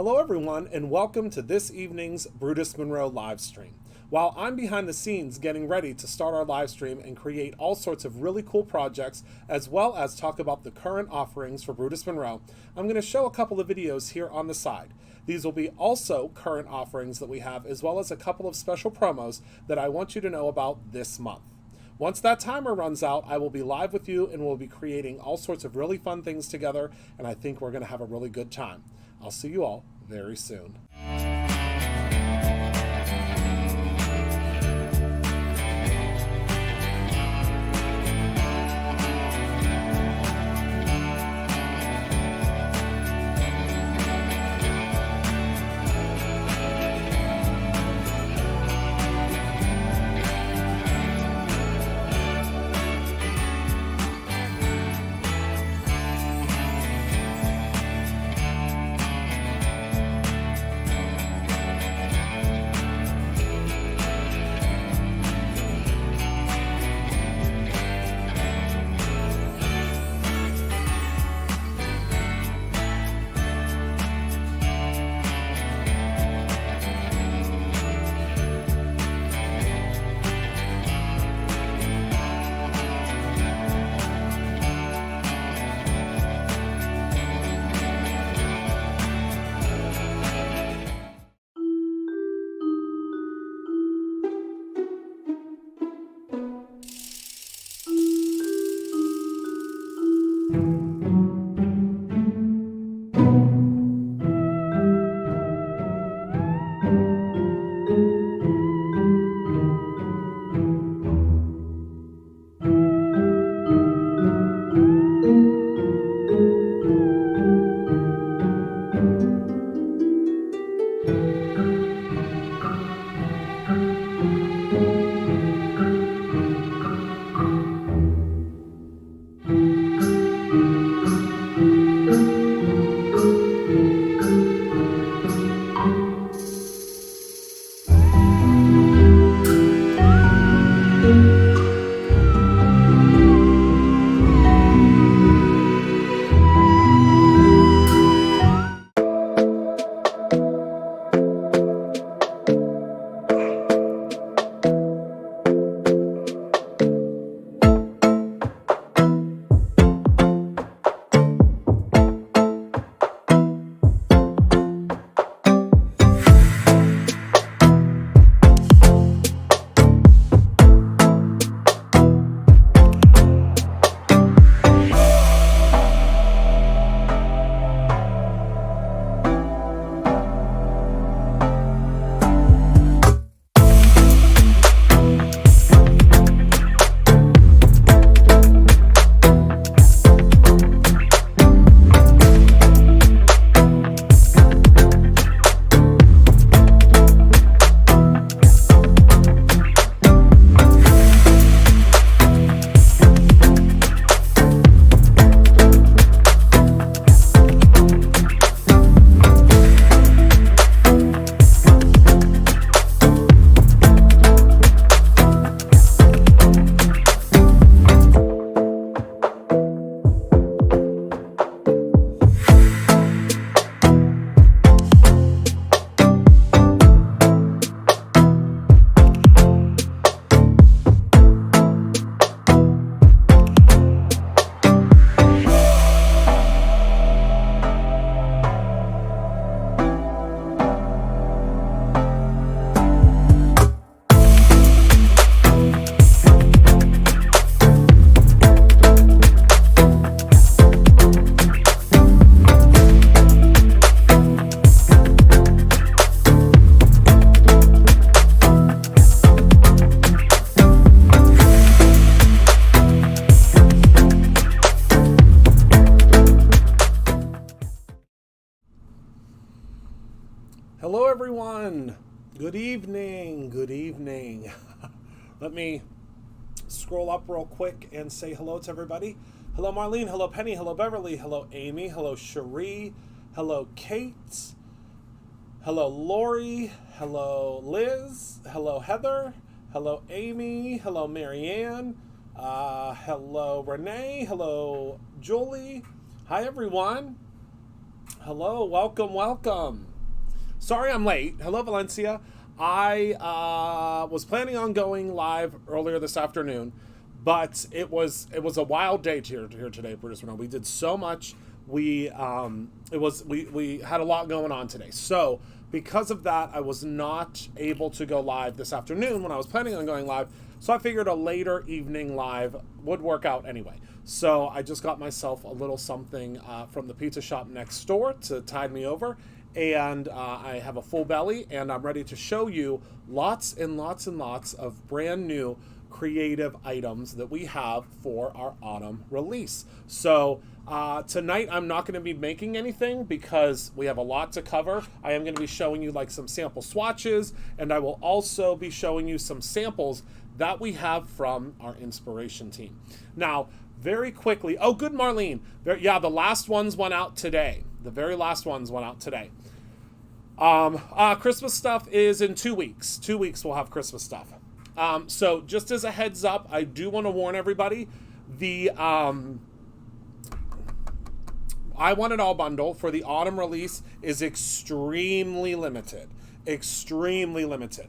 Hello everyone and welcome to this evening's Brutus Monroe live stream. While I'm behind the scenes getting ready to start our live stream and create all sorts of really cool projects as well as talk about the current offerings for Brutus Monroe, I'm going to show a couple of videos here on the side. These will be also current offerings that we have as well as a couple of special promos that I want you to know about this month. Once that timer runs out, I will be live with you and we'll be creating all sorts of really fun things together, and I think we're going to have a really good time. I'll see you all very soon. Hello everyone, good evening. Let me scroll up real quick and say hello to everybody. Hello Marlene, hello Penny, hello Beverly, hello Amy, hello Cherie, hello Kate, hello Lori, hello Liz, hello Heather, hello Amy, hello Marianne, hello Renee, hello Julie. Hi everyone. Hello, welcome. Sorry I'm late. Hello, Valencia. I was planning on going live earlier this afternoon, but it was a wild day here today, Brutus. We did so much. We had a lot going on today. So because of that, I was not able to go live this afternoon when I was planning on going live. So I figured a later evening live would work out anyway. So I just got myself a little something from the pizza shop next door to tide me over. And I have a full belly, and I'm ready to show you lots and lots and lots of brand new creative items that we have for our autumn release. So tonight I'm not going to be making anything because we have a lot to cover. I am going to be showing you like some sample swatches, and I will also be showing you some samples that we have from our inspiration team. Now, very quickly, oh, good, Marlene. Yeah, the last ones went out today. The very last ones went out today. Christmas stuff is in 2 weeks. 2 weeks we'll have Christmas stuff. So just as a heads up, I do want to warn everybody, the I Want It All bundle for the autumn release is extremely limited. Extremely limited.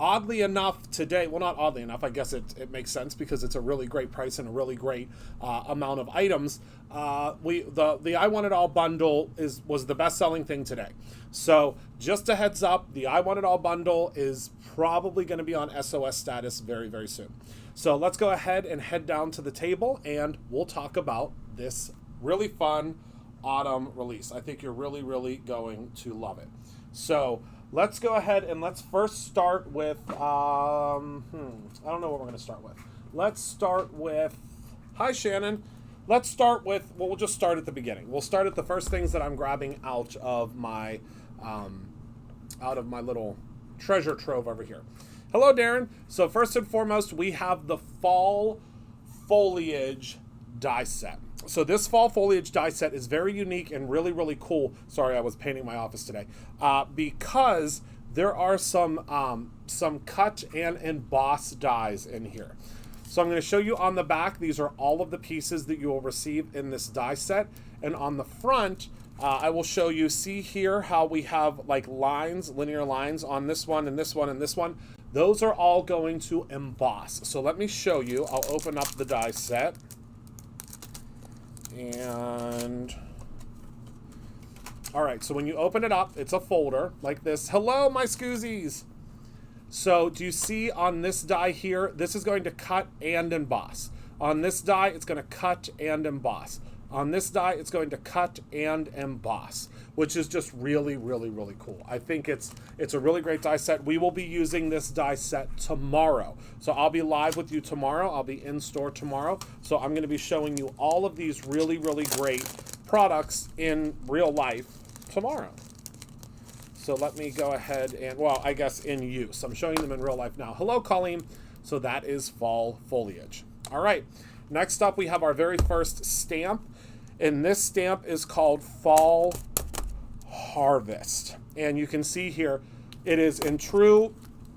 Oddly enough today, well, not oddly enough, I guess it makes sense because it's a really great price and a really great amount of items. The I Want It All bundle was the best-selling thing today. So just a heads up, the I Want It All bundle is probably going to be on SOS status very, very soon. So let's go ahead and head down to the table and we'll talk about this really fun autumn release. I think you're really, really going to love it. So let's go ahead and let's first start with, I don't know what we're going to start with. Let's start with, hi Shannon. Let's start with, well, we'll just start at the beginning. We'll start at the first things that I'm grabbing out of my little treasure trove over here. Hello, Darren. So first and foremost, we have the fall foliage die set. So this fall foliage die set is very unique and really, really cool. Sorry, I was painting my office today. Because there are some cut and emboss dies in here. So I'm going to show you on the back, these are all of the pieces that you will receive in this die set. And on the front, I will show you, see here how we have like lines, linear lines on this one and this one and this one. Those are all going to emboss. So let me show you. I'll open up the die set. And all right, so when you open it up, it's a folder like this. Hello, my scoozies. So do you see on this die here, this is going to cut and emboss. On this die, it's going to cut and emboss. On this die, it's going to cut and emboss, which is just really, really, really cool. I think it's a really great die set. We will be using this die set tomorrow. So I'll be live with you tomorrow. I'll be in store tomorrow. So I'm going to be showing you all of these really, really great products in real life tomorrow. So let me go ahead and, well, I guess in use. I'm showing them in real life now. Hello, Colleen. So that is fall foliage. All right. Next up, we have our very first stamp. And this stamp is called Fall Harvest. And you can see here, it is in true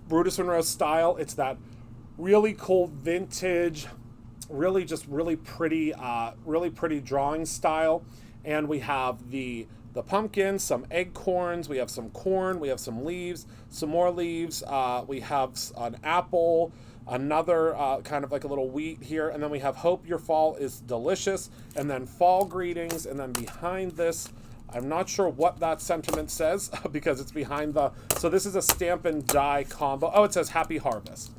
Brutus Monroe style. It's that really cool vintage, really just really pretty drawing style. And we have the pumpkin, some acorns, we have some corn, we have some leaves, some more leaves, we have an apple, another kind of like a little wheat here, and then we have Hope Your Fall is Delicious, and then Fall Greetings, and then behind this, I'm not sure what that sentiment says because it's behind the, so this is a stamp and die combo. Oh, it says Happy Harvest.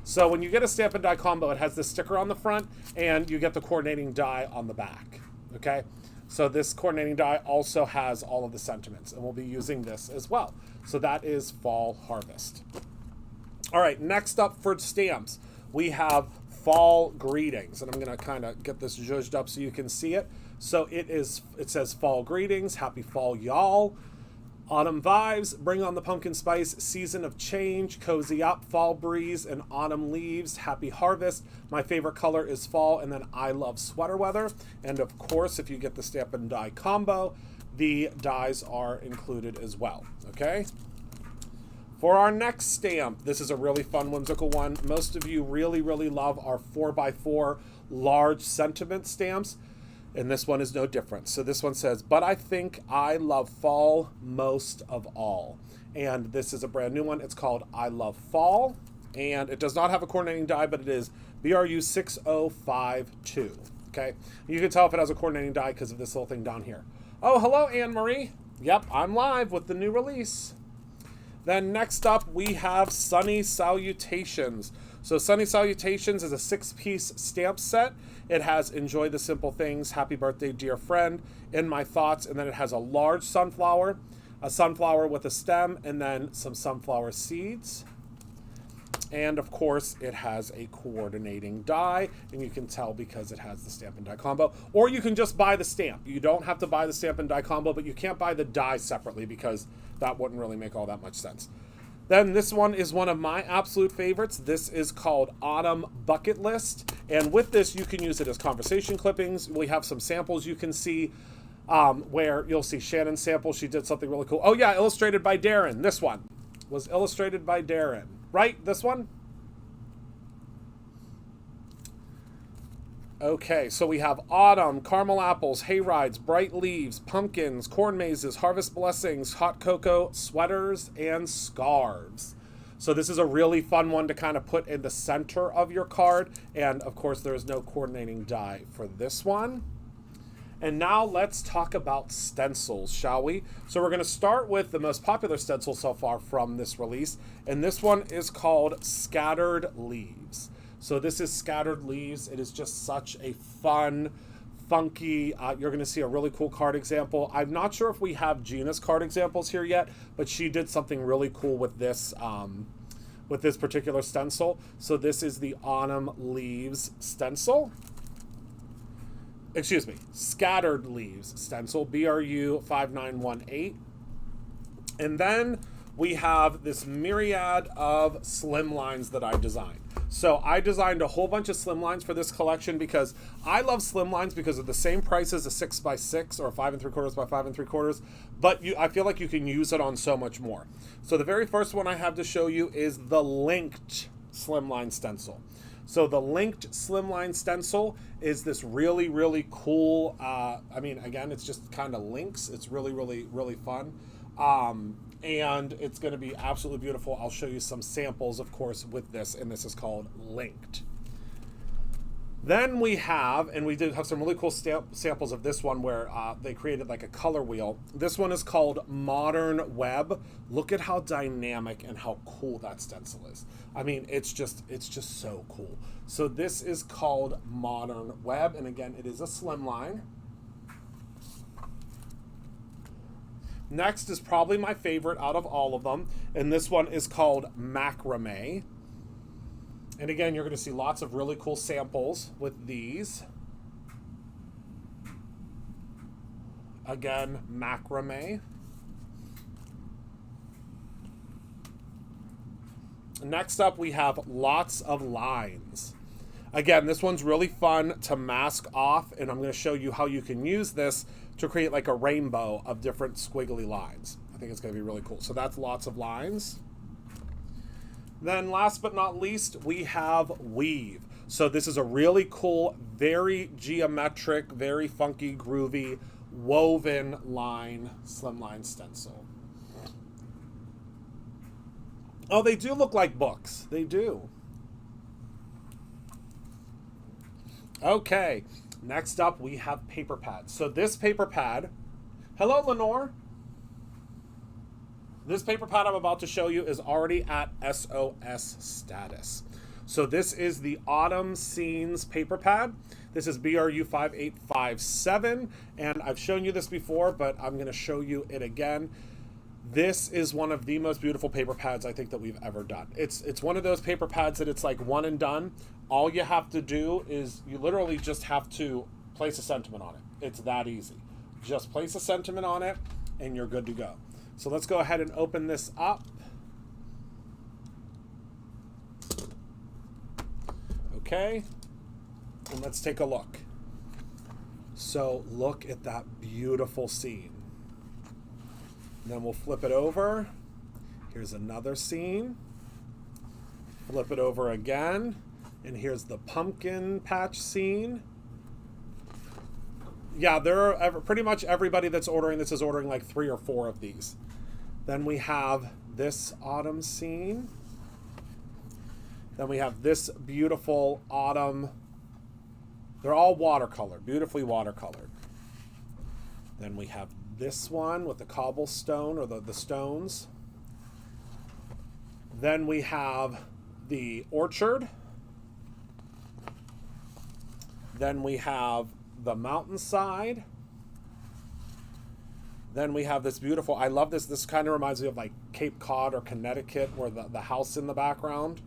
So when you get a stamp and die combo, it has this sticker on the front, and you get the coordinating die on the back, okay? So this coordinating die also has all of the sentiments, and we'll be using this as well. So that is Fall Harvest. All right, next up for stamps, we have Fall Greetings, and I'm going to kind of get this zhuzhed up so you can see it. So it says Fall Greetings, Happy Fall, y'all. Autumn vibes, bring on the pumpkin spice, season of change, cozy up, fall breeze, and autumn leaves, happy harvest. My favorite color is fall, and then I love sweater weather. And of course, if you get the stamp and die combo, the dies are included as well, okay? For our next stamp, this is a really fun, whimsical one. Most of you really, really love our 4x4 large sentiment stamps. And this one is no different. So this one says, but I think I love fall most of all. And this is a brand new one. It's called I Love Fall. And it does not have a coordinating die, but it is BRU 6052. Okay. You can tell if it has a coordinating die because of this little thing down here. Oh, hello, Anne-Marie. Yep, I'm live with the new release. Then next up, we have Sunny Salutations. So Sunny Salutations is a 6-piece stamp set. It has Enjoy the Simple Things, Happy Birthday, Dear Friend, In My Thoughts, and then it has a large sunflower, a sunflower with a stem, and then some sunflower seeds. And of course, it has a coordinating die, and you can tell because it has the stamp and die combo. Or you can just buy the stamp. You don't have to buy the stamp and die combo, but you can't buy the die separately because that wouldn't really make all that much sense. Then this one is one of my absolute favorites. This is called Autumn Bucket List. And with this, you can use it as conversation clippings. We have some samples you can see where you'll see Shannon's sample. She did something really cool. Oh yeah, illustrated by Darren. This one was illustrated by Darren. Right? This one? Okay, so we have autumn, caramel apples, hay rides, bright leaves, pumpkins, corn mazes, harvest blessings, hot cocoa, sweaters, and scarves. So this is a really fun one to kind of put in the center of your card. And of course, there is no coordinating die for this one. And now let's talk about stencils, shall we? So we're going to start with the most popular stencil so far from this release. And this one is called Scattered Leaves. So this is Scattered Leaves. It is just such a fun, funky, you're going to see a really cool card example. I'm not sure if we have Gina's card examples here yet, but she did something really cool with this particular stencil. So this is the Autumn Leaves stencil. Excuse me, Scattered Leaves stencil, BRU 5918. And then we have this myriad of slimlines that I designed. So I designed a whole bunch of slimlines for this collection because I love slimlines because of the same price as a 6x6 or a 5 3/4 by 5 3/4, but I feel like you can use it on so much more. So the very first one I have to show you is the linked slimline stencil. So the linked slimline stencil is this really, really cool, I mean, again, it's just kind of links. It's really, really, really fun. And it's going to be absolutely beautiful. I'll show you some samples, of course, with this, and this is called Linked. Then we have, and we did have some really cool samples of this one where they created like a color wheel. This one is called Modern Web. Look at how dynamic and how cool that stencil is. I mean, it's just so cool. So this is called Modern Web, and again, it is a slimline. Next is probably my favorite out of all of them, and this one is called Macrame. And again, you're going to see lots of really cool samples with these. Again, Macrame. Next up, we have Lots of Lines. Again, this one's really fun to mask off, and I'm going to show you how you can use this to create like a rainbow of different squiggly lines. I think it's going to be really cool. So that's Lots of Lines. Then last but not least, we have Weave. So this is a really cool, very geometric, very funky, groovy, woven line, slimline stencil. Oh, they do look like books. They do. Okay, next up we have paper pads. So this paper pad, hello Lenore. This paper pad I'm about to show you is already at SOS status. So this is the Autumn Scenes paper pad. This is BRU 5857, and I've shown you this before, but I'm going to show you it again. This is one of the most beautiful paper pads I think that we've ever done. It's one of those paper pads that it's like one and done. All you have to do is you literally just have to place a sentiment on it. It's that easy. Just place a sentiment on it and you're good to go. So let's go ahead and open this up. Okay, and let's take a look. So look at that beautiful scene. And then we'll flip it over. Here's another scene. Flip it over again. And here's the pumpkin patch scene. Yeah, there are pretty much everybody that's ordering this is ordering like 3 or 4 of these. Then we have this autumn scene. Then we have this beautiful autumn. They're all watercolored, beautifully watercolored. Then we have this one with the cobblestone or the stones. Then we have the orchard. Then we have the mountainside. Then we have this beautiful, I love this. This kind of reminds me of like Cape Cod or Connecticut, where the house in the background.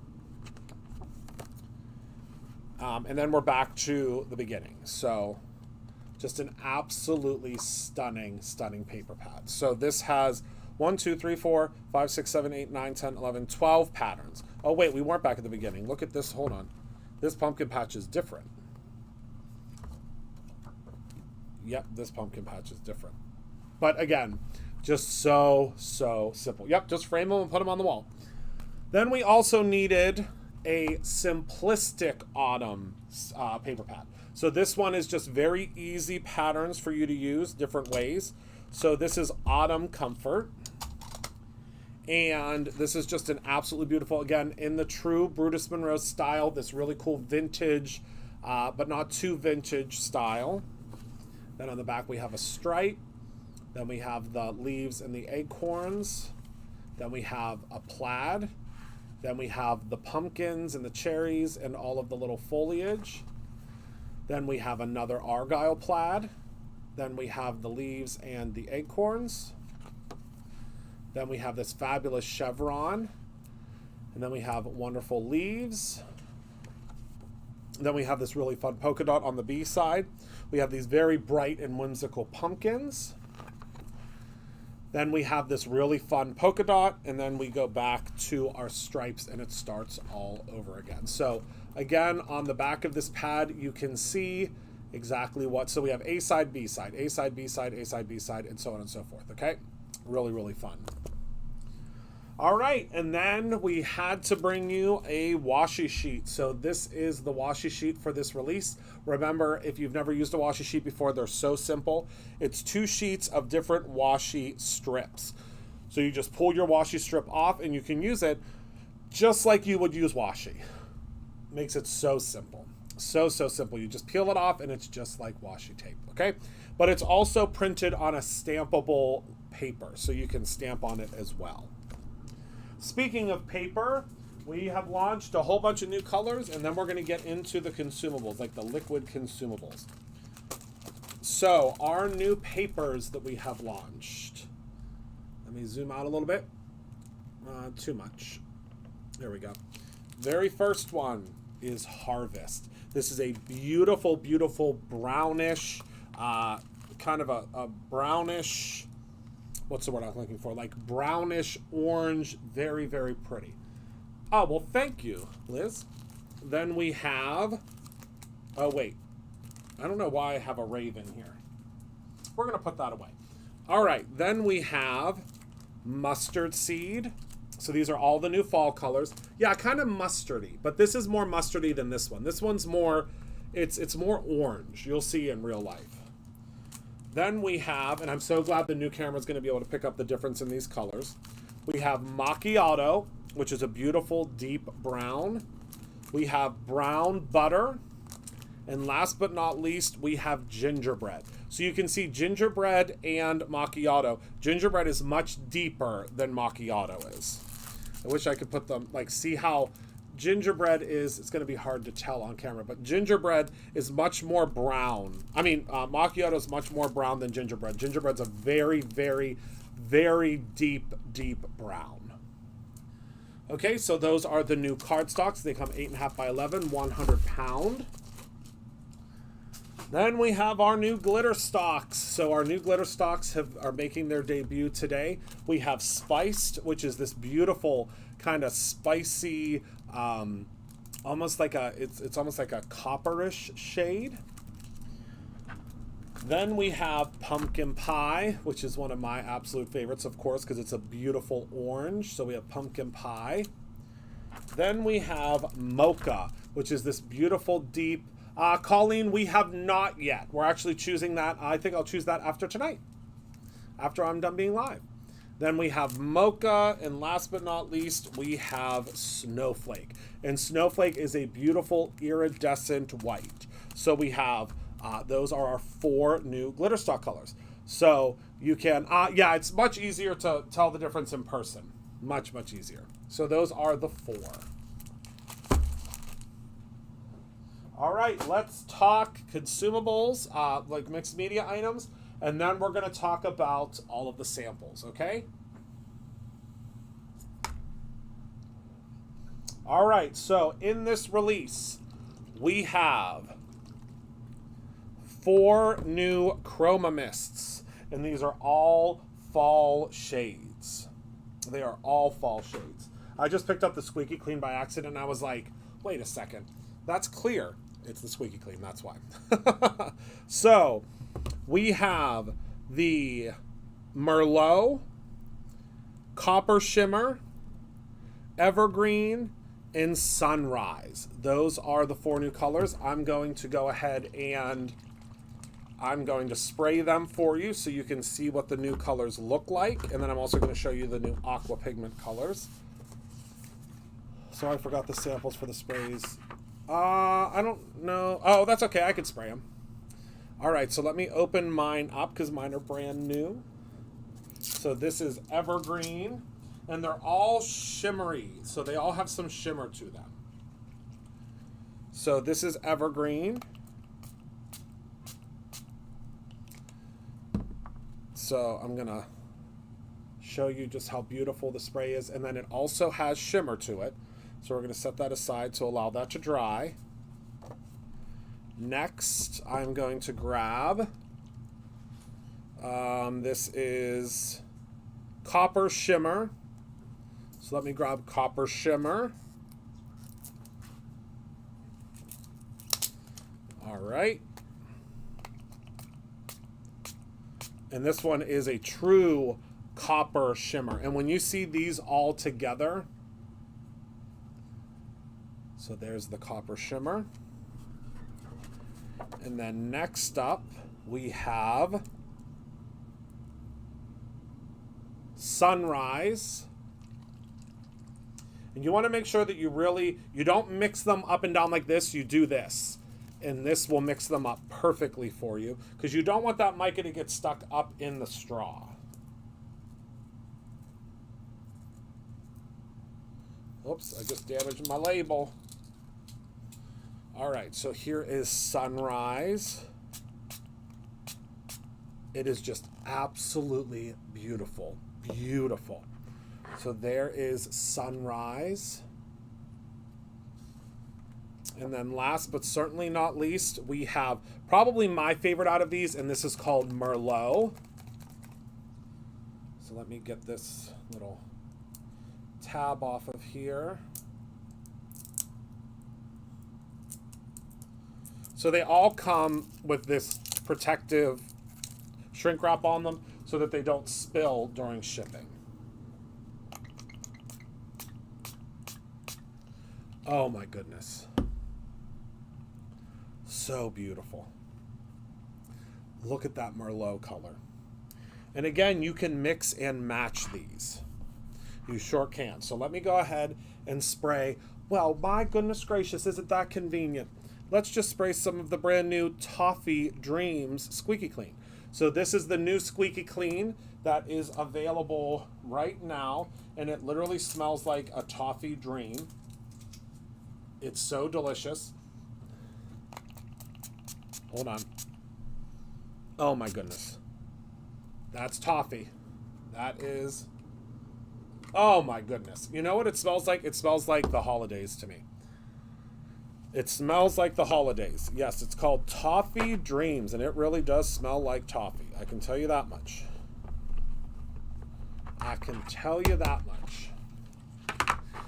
And then we're back to the beginning. So just an absolutely stunning, stunning paper pad. So this has 1, 2, 3, 4, 5, 6, 7, 8, 9, 10, 11, 12 patterns. Oh, wait, we weren't back at the beginning. Look at this. Hold on. This pumpkin patch is different. Yep, this pumpkin patch is different. But again, just so simple. Yep, just frame them and put them on the wall. Then we also needed a simplistic autumn paper pad. So this one is just very easy patterns for you to use different ways. So this is Autumn Comfort. And this is just an absolutely beautiful, again, in the true Brutus Monroe style, this really cool vintage, but not too vintage style. Then on the back we have a stripe. Then we have the leaves and the acorns. Then we have a plaid. Then we have the pumpkins and the cherries and all of the little foliage. Then we have another argyle plaid. Then we have the leaves and the acorns. Then we have this fabulous chevron. And then we have wonderful leaves. Then we have this really fun polka dot on the B side. We have these very bright and whimsical pumpkins. Then we have this really fun polka dot, and then we go back to our stripes and it starts all over again. So again, on the back of this pad, you can see exactly what, so we have A side, B side, A side, B side, A side, B side, and so on and so forth, okay? Really, really fun. All right, and then we had to bring you a washi sheet. So this is the washi sheet for this release. Remember, if you've never used a washi sheet before, they're so simple. It's 2 sheets of different washi strips. So you just pull your washi strip off and you can use it just like you would use washi. Makes it so simple. So simple. You just peel it off and it's just like washi tape, okay? But it's also printed on a stampable paper, so you can stamp on it as well. Speaking of paper, we have launched a whole bunch of new colors, and then we're going to get into the consumables, like the liquid consumables. So our new papers that we have launched. Let me zoom out a little bit. Too much. There we go. Very first one is Harvest. This is a beautiful, beautiful brownish, kind of a brownish, what's the word I'm looking for? Like brownish orange, very, very pretty. Oh, well, thank you, Liz. Then we have, oh, wait. I don't know why I have a raven here. We're going to put that away. All right, then we have Mustard Seed. So these are all the new fall colors. Yeah, kind of mustardy, but this is more mustardy than this one. This one's more, it's more orange. You'll see in real life. Then we have, and I'm so glad the new camera is going to be able to pick up the difference in these colors. We have Macchiato, which is a beautiful deep brown. We have Brown Butter. And last but not least, we have Gingerbread. So you can see Gingerbread and Macchiato. Gingerbread is much deeper than Macchiato is. I wish I could put them, like, see how Gingerbread is, it's going to be hard to tell on camera, but Gingerbread is much more brown. I mean, Macchiato is much more brown than Gingerbread. Gingerbread's a very, very, very deep, deep brown. Okay, so those are the new cardstocks. They come 8.5 by 11, 100 pound. Then we have our new glitter stocks. So our new glitter stocks are making their debut today. We have Spiced, which is this beautiful kind of spicy, almost like it's almost like a copperish shade. Then we have Pumpkin Pie, which is one of my absolute favorites, of course, because it's a beautiful orange. So we have Pumpkin Pie. Then we have Mocha, which is this beautiful deep Colleen, we have not yet. We're actually choosing that. I think I'll choose that after tonight, after I'm done being live. Then we have Mocha, and last but not least, we have Snowflake. And Snowflake is a beautiful iridescent white. So we have, those are our 4 new glitter stock colors. So you can, yeah, it's much easier to tell the difference in person. Much, much easier. So those are the 4. All right, let's talk consumables, like mixed media items. And then we're going to talk about all of the samples, okay? All right, so in this release, we have 4 new chroma mists, and these are all fall shades. They are all fall shades. I just picked up the Squeaky Clean by accident, and I was like, wait a second, that's clear. It's the Squeaky Clean, that's why. So, we have the Merlot, Copper Shimmer, Evergreen, and Sunrise. Those are the 4 new colors. I'm going to go ahead and I'm going to spray them for you so you can see what the new colors look like. And then I'm also going to show you the new aqua pigment colors. So I forgot the samples for the sprays. I don't know. Oh, that's okay. I could spray them. All right, so let me open mine up because mine are brand new. So this is Evergreen, and they're all shimmery. So they all have some shimmer to them. So this is Evergreen. So I'm going to show you just how beautiful the spray is, and then it also has shimmer to it. So we're going to set that aside to allow that to dry. Next, I'm going to grab, this is Copper Shimmer. So let me grab Copper Shimmer. All right. And this one is a true copper shimmer. And when you see these all together, so there's the Copper Shimmer. And then next up, we have Sunrise. And you want to make sure that you don't mix them up and down like this. You do this. And this will mix them up perfectly for you, because you don't want that mica to get stuck up in the straw. Oops, I just damaged my label. All right, so here is Sunrise. It is just absolutely beautiful, beautiful. So there is Sunrise. And then last but certainly not least, we have probably my favorite out of these, and this is called Merlot. So let me get this little tab off of here. So they all come with this protective shrink wrap on them so that they don't spill during shipping. Oh my goodness. So beautiful. Look at that Merlot color. And again, you can mix and match these. You sure can. So let me go ahead and spray. Well, my goodness gracious, isn't that convenient? Let's just spray some of the brand new Toffee Dreams Squeaky Clean. So this is the new Squeaky Clean that is available right now, and it literally smells like a toffee dream. It's so delicious. Hold on. Oh my goodness. That's toffee. That is... Oh my goodness. You know what it smells like? It smells like the holidays to me. It smells like the holidays. Yes, it's called Toffee Dreams, and it really does smell like toffee. I can tell you that much. I can tell you that much.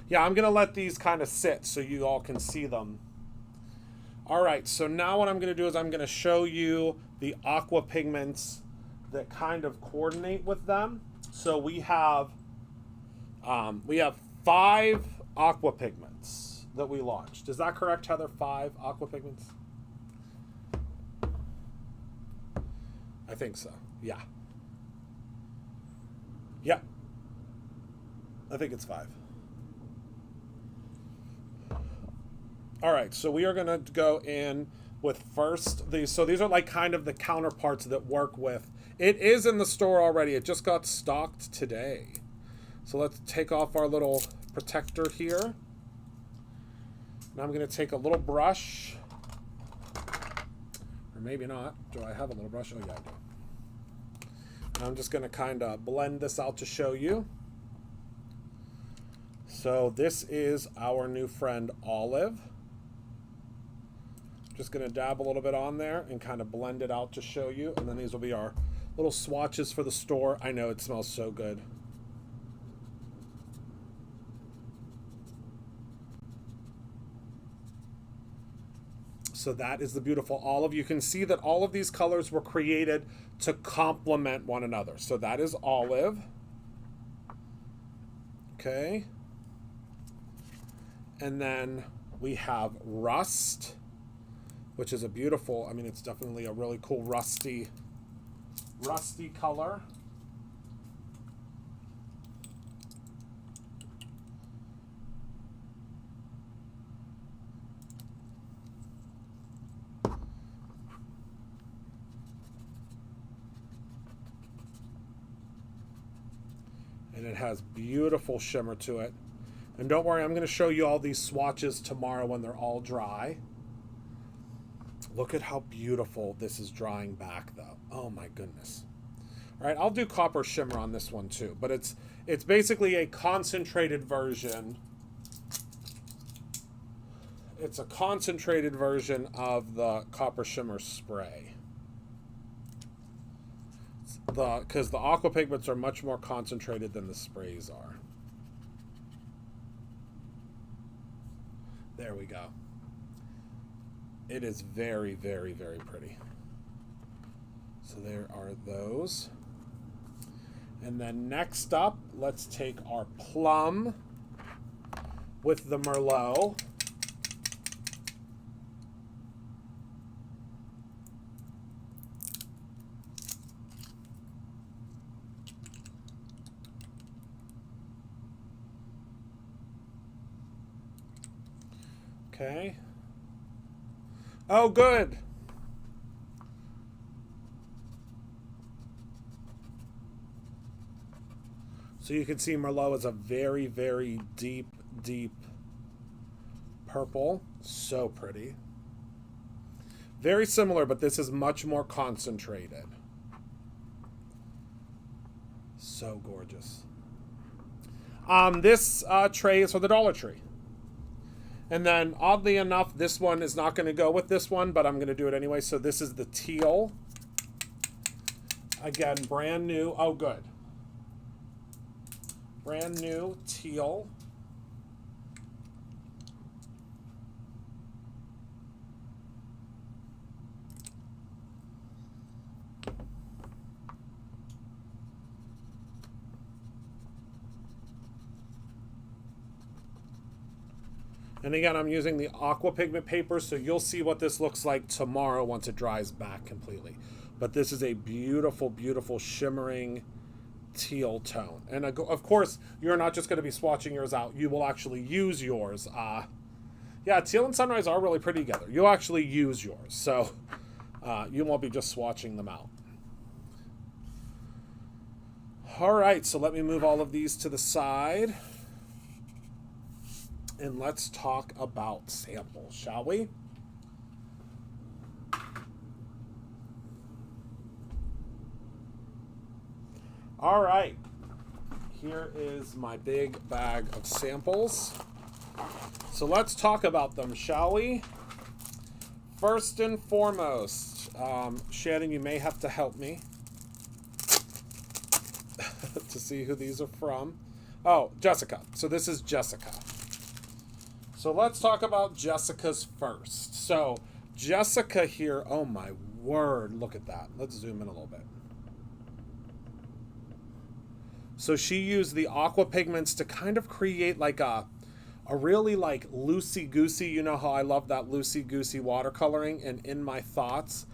Yeah, I'm going to let these kind of sit so you all can see them. All right, so now what I'm going to do is I'm going to show you the aqua pigments that kind of coordinate with them. So we have 5 aqua pigments that we launched. Is that correct, Heather? 5 aqua pigments? I think so. Yeah. Yeah. I think it's 5. All right, so we are going to go in with first these. So these are like kind of the counterparts that work with. It is in the store already. It just got stocked today. So let's take off our little protector here. Now I'm going to take a little brush. Or maybe not. Do I have a little brush? Oh, yeah, I do. I'm just going to kind of blend this out to show you. So this is our new friend Olive. Just going to dab a little bit on there and kind of blend it out to show you. And then these will be our little swatches for the store. I know it smells so good. So that is the beautiful olive. You can see that all of these colors were created to complement one another. So that is olive. Okay. And then we have rust, which is a beautiful, I mean, it's definitely a really cool rusty color. And it has beautiful shimmer to it. And don't worry, I'm going to show you all these swatches tomorrow when they're all dry. Look at how beautiful this is drying back, though. Oh, my goodness. All right, I'll do copper shimmer on this one, too. But it's basically a concentrated version. It's a concentrated version of the copper shimmer spray. Because the aqua pigments are much more concentrated than the sprays are. There we go. It is very, very, very pretty. So there are those. And then next up, let's take our plum with the Merlot. Okay. Oh, good. So you can see Merlot is a very, very deep, deep purple. So pretty. Very similar, but this is much more concentrated. So gorgeous. This tray is for the Dollar Tree. And then, oddly enough, this one is not going to go with this one, but I'm going to do it anyway. So this is the teal. Again, brand new. Oh, good. Brand new teal. And again, I'm using the aqua pigment paper, so you'll see what this looks like tomorrow once it dries back completely. But this is a beautiful, beautiful shimmering teal tone. And of course, you're not just going to be swatching yours out. You will actually use yours. Yeah, teal and sunrise are really pretty together. You'll actually use yours. So you won't be just swatching them out. All right, so let me move all of these to the side. And let's talk about samples, shall we? All right. Here is my big bag of samples. So let's talk about them, shall we? First and foremost, Shannon, you may have to help me to see who these are from. Oh, Jessica. So this is Jessica. So let's talk about Jessica's first. So Jessica here, oh my word, look at that. Let's zoom in a little bit. So she used the aqua pigments to kind of create like a really like loosey-goosey, you know how I love that loosey-goosey watercoloring and In My Thoughts.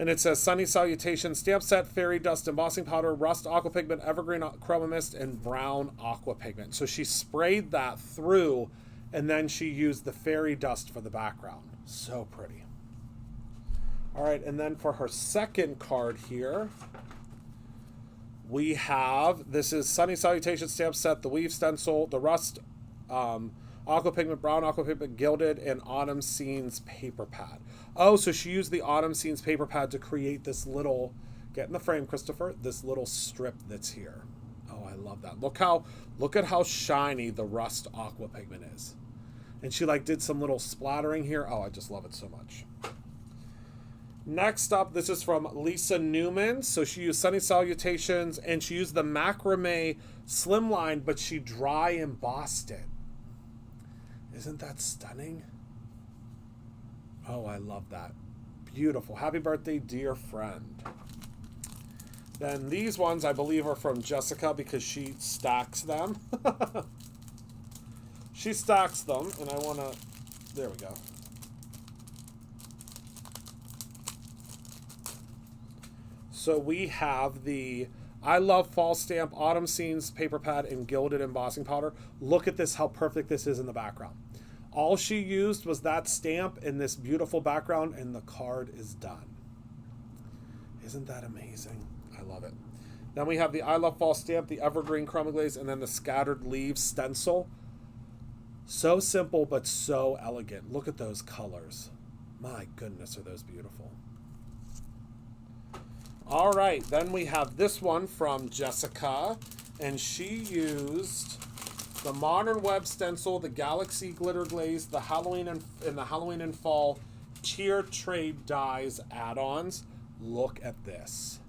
And it says Sunny Salutation, Stamp Set, Fairy Dust Embossing Powder, Rust Aqua Pigment, Evergreen Chroma Mist, and Brown Aqua Pigment. So she sprayed that through, and then she used the fairy dust for the background. So pretty. All right, and then for her second card here, we have, this is Sunny Salutation Stamp Set, the Weave Stencil, the Rust Aqua Pigment, Brown Aqua Pigment, Gilded, and Autumn Scenes paper pad. Oh, so she used the Autumn Scenes paper pad to create this little, get in the frame, Christopher, this little strip that's here. Oh, I love that. Look at how shiny the Rust Aqua Pigment is. And she like did some little splattering here. Oh, I just love it so much. Next up, this is from Lisa Newman. So she used Sunny Salutations, and she used the macrame slimline, but she dry embossed it. Isn't that stunning? Oh, I love that. Beautiful. Happy birthday, dear friend. Then these ones, I believe, are from Jessica because she stacks them. She stacks them, and I want to... There we go. So we have the I Love Fall Stamp Autumn Scenes paper pad and Gilded Embossing Powder. Look at this, how perfect this is in the background. All she used was that stamp in this beautiful background, and the card is done. Isn't that amazing? I love it. Then we have the I Love Fall Stamp, the Evergreen Chroma Glaze, and then the Scattered Leaves Stencil. So simple, but so elegant. Look at those colors. My goodness, are those beautiful. All right, then we have this one from Jessica, and she used the Modern Web Stencil, the Galaxy Glitter Glaze, the Halloween and Fall Tier Trade Dies add-ons. Look at this.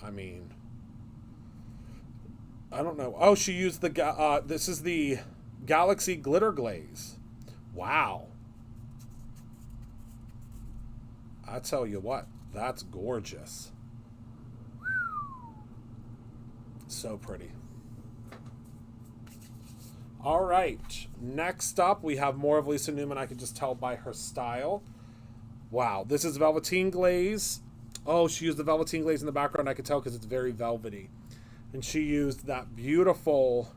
I mean, I don't know. Oh, she used the, this is the Galaxy Glitter Glaze. Wow. I tell you what, that's gorgeous. So pretty. All right, next up, we have more of Lisa Newman. I can just tell by her style. Wow, this is Velveteen Glaze. Oh, she used the Velveteen Glaze in the background. I could tell because it's very velvety. And she used that beautiful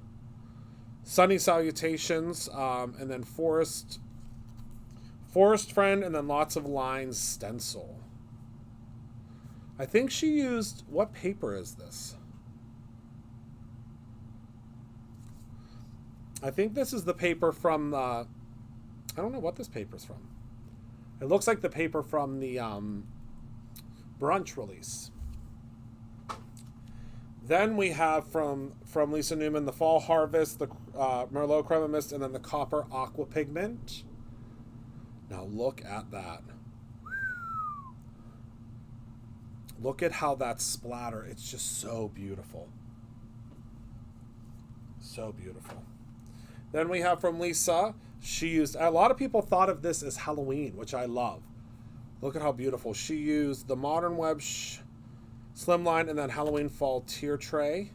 Sunny Salutations, and then Forest Friend, and then Lots of Lines stencil. I think she used, what paper is this? I think this is the paper from the, I don't know what this paper's from. It looks like the paper from the brunch release. Then we have from Lisa Newman, the Fall Harvest, the Merlot Chroma Mist, and then the Copper Aqua Pigment. Now look at that. Look at how that splatter, it's just so beautiful. So beautiful. Then we have from Lisa, she used, a lot of people thought of this as Halloween, which I love. Look at how beautiful. She used the Modern Web Slimline and then Halloween Fall Tier Tray.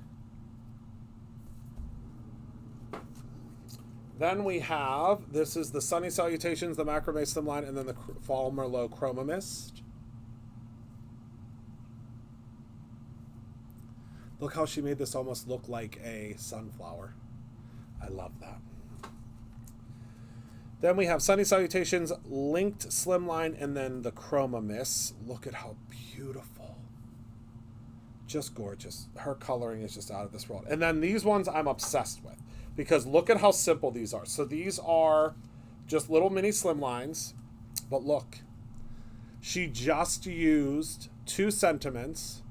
Then we have, this is the Sunny Salutations, the Macrame Slimline, and then the Fall Merlot Chroma Mist. Look how she made this almost look like a sunflower. I love that. Then we have Sunny Salutations, Linked Slimline, and then the Chroma Mist. Look at how beautiful. Just gorgeous. Her coloring is just out of this world. And then these ones I'm obsessed with, because look at how simple these are. So these are just little mini slimlines, but look, she just used 2 sentiments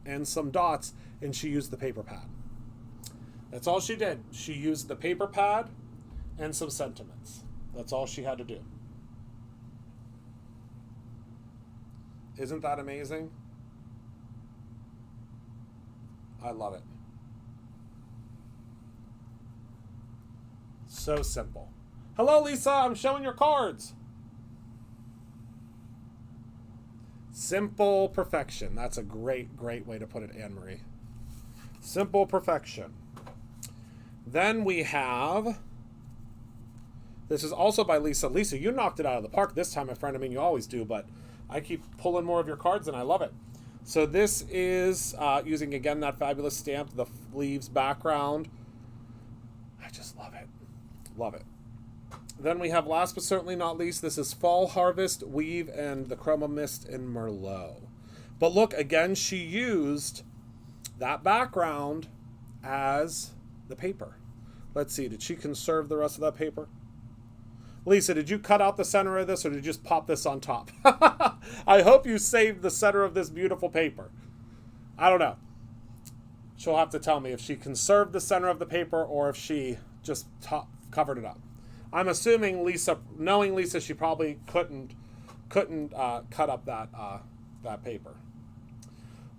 and some dots, and she used the paper pad. That's all she did. She used the paper pad and some sentiments. That's all she had to do. Isn't that amazing? I love it. So simple. Hello, Lisa. I'm showing your cards. Simple perfection. That's a great, great way to put it, Anne-Marie. Simple perfection. Then we have This is also by Lisa. Lisa, you knocked it out of the park this time, my friend. I mean, you always do, but I keep pulling more of your cards and I love it. So this is using, again, that fabulous stamp, the leaves background. I just love it. Love it. Then we have, last but certainly not least, this is Fall Harvest, Weave, and the Chroma Mist in Merlot. But look, again, she used that background as the paper. Let's see, did she conserve the rest of that paper? Lisa, did you cut out the center of this or did you just pop this on top? I hope you saved the center of this beautiful paper. I don't know. She'll have to tell me if she conserved the center of the paper or if she just covered it up. I'm assuming Lisa, knowing Lisa, she probably couldn't cut up that paper.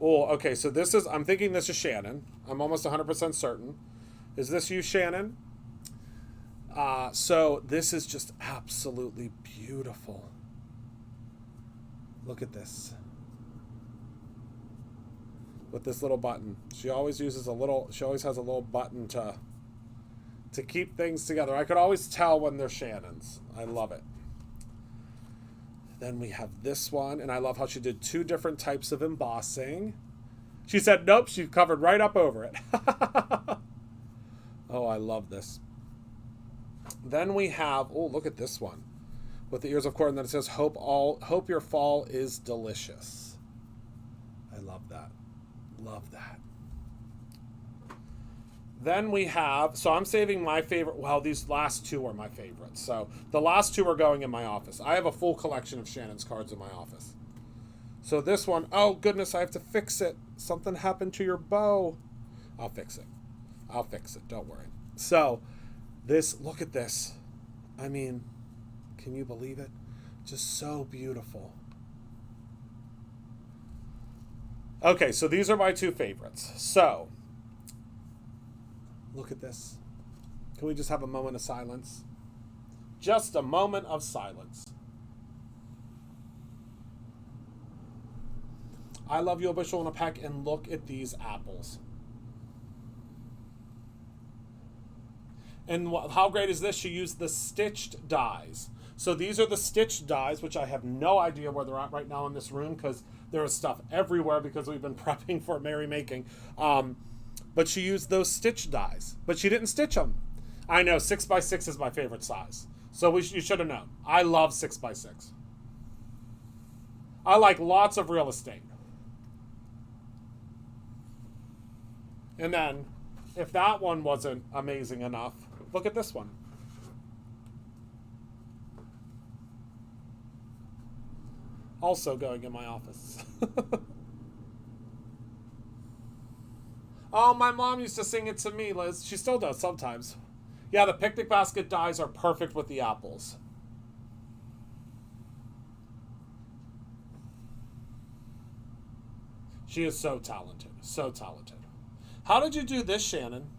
Oh, okay, so this is, I'm thinking this is Shannon. I'm almost 100% certain. Is this you, Shannon? So this is just absolutely beautiful. Look at this. With this little button. She always has a little button to keep things together. I could always tell when they're Shannon's. I love it. Then we have this one, and I love how she did 2 different types of embossing. She said, nope, she covered right up over it. Oh, I love this. Then we have, oh, look at this one. With the ears of corn, and then it says, hope your fall is delicious. I love that. Love that. Then we have, so I'm saving my favorite, well, these last 2 are my favorites. So the last 2 are going in my office. I have a full collection of Shannon's cards in my office. So this one, oh goodness, I have to fix it. Something happened to your bow. I'll fix it. I'll fix it, don't worry. So this, look at this. I mean, can you believe it? Just so beautiful. Okay, so these are my 2 favorites. So, look at this. Can we just have a moment of silence? Just a moment of silence. I love you a bushel and a peck, and look at these apples. And how great is this? She used the stitched dies. So these are the stitched dies, which I have no idea where they're at right now in this room because there is stuff everywhere because we've been prepping for Merry Making. But she used those stitched dies, but she didn't stitch them. I know 6x6 is my favorite size. So you should have known. I love 6x6. I like lots of real estate. And then, if that one wasn't amazing enough, look at this one. Also going in my office. Oh, my mom used to sing it to me, Liz. She still does sometimes. Yeah, the picnic basket dies are perfect with the apples. She is so talented. So talented. How did you do this, Shannon?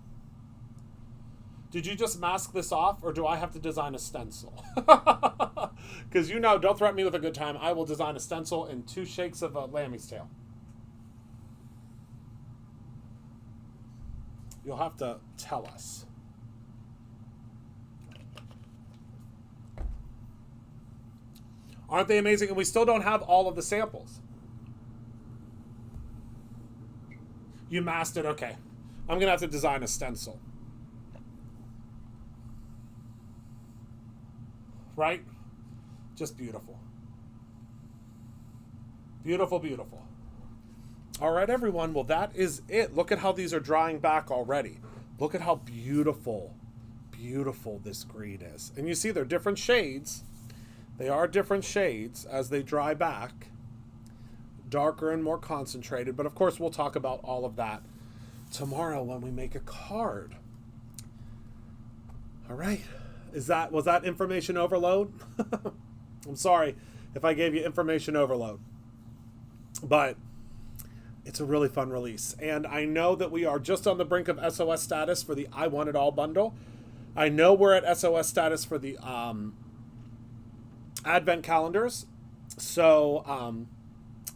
Did you just mask this off, or do I have to design a stencil? Because you know, don't threaten me with a good time. I will design a stencil in 2 shakes of a lammy's tail. You'll have to tell us. Aren't they amazing? And we still don't have all of the samples. You masked it? Okay. I'm going to have to design a stencil. Right? Just beautiful. Beautiful, beautiful. All right, everyone. Well, that is it. Look at how these are drying back already. Look at how beautiful, beautiful this green is. And you see they're different shades. They are different shades as they dry back. Darker and more concentrated. But, of course, we'll talk about all of that tomorrow when we make a card. All right. Was that information overload? I'm sorry if I gave you information overload. But it's a really fun release. And I know that we are just on the brink of SOS status for the I Want It All bundle. I know we're at SOS status for the Advent calendars. So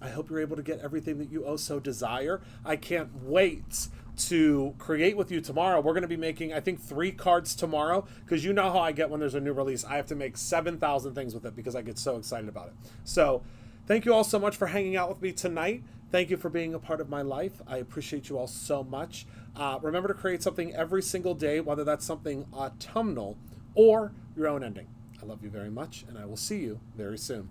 I hope you're able to get everything that you oh so desire. I can't wait to create with you tomorrow. We're going to be making, I think, 3 cards tomorrow, because you know how I get when there's a new release. I have to make 7,000 things with it because I get so excited about it. So thank you all so much for hanging out with me tonight. Thank you for being a part of my life. I appreciate you all so much. Remember to create something every single day, whether that's something autumnal or your own ending. I love you very much, and I will see you very soon.